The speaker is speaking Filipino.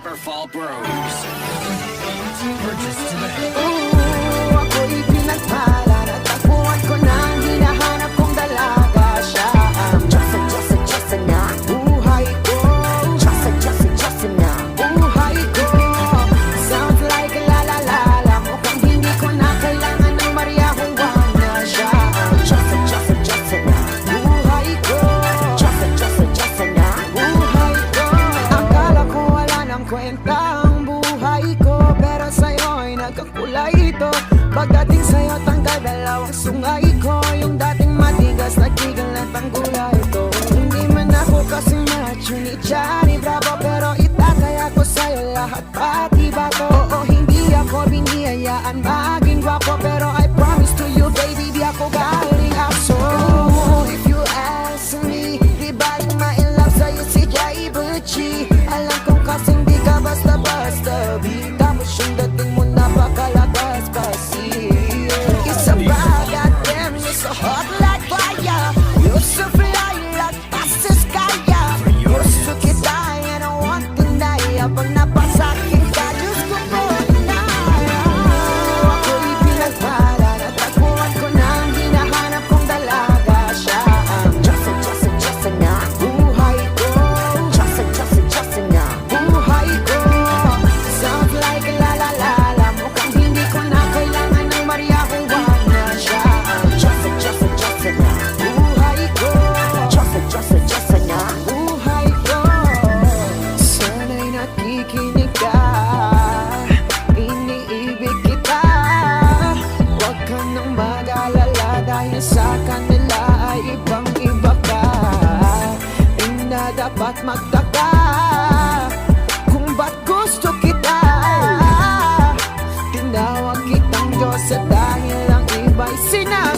Waterfall Bros. Purchase today. Ako'y pinagpala, natagpuan ko na ang hinahanap kong dalaga. Siya ang Diyos na buhay ko. Diyos na buhay ko. Sounds like la-la-la-la, mukhang hindi ko na kailangan ng Maria Juana. Siya ang Diyos na buhay ko. Diyos na buhay ko. Akala ko wala nang kwenta ang buhay ko, pero sa'yo'y nagkakulay ito. Pagdating sa'yo, tanggal dalawang sungay ko. Yung dating matigas, nagtigal at ang gulay ito. Hindi man ako kasing macho ni Johnny Bravo, pero itataya ko sa'yo lahat pati bato. Oo, hindi ako biniyayaan maging gwapo, pero I promise to you, baby, di ako galing aso. If you ask me, di baling ma-in-love sa'yo si Jai Butchie. Alam kong kasing di ka basta-basta, di tapos yung dating mo napakalagas pasi. It's a bad goddamn, you're so hot like fire. You're so fly like fast as sky. Gusto kita and I want to die. Habang napasakin ka, Diyos ko po na. Ako'y pinagpala, natagpuan ko na ang hinahanap kong dalaga. Siya ang Diyos na buhay ko. Diyos na buhay ko. Sounds like la-la-la-la, mukhang hindi ko na kailangan ng Maria Juana. Siya ang Diyos na buhay ko. Diyos na buhay ko. Sana'y nakikinig ka, iniibig kita. Huwag ka nang mag-alala, dahil sa kanila ay ibang-iba ka. Di na dapat magtaka kung ba't gusto kita. Tinawag kitang Diyos at dahil ang iba'y sinabi.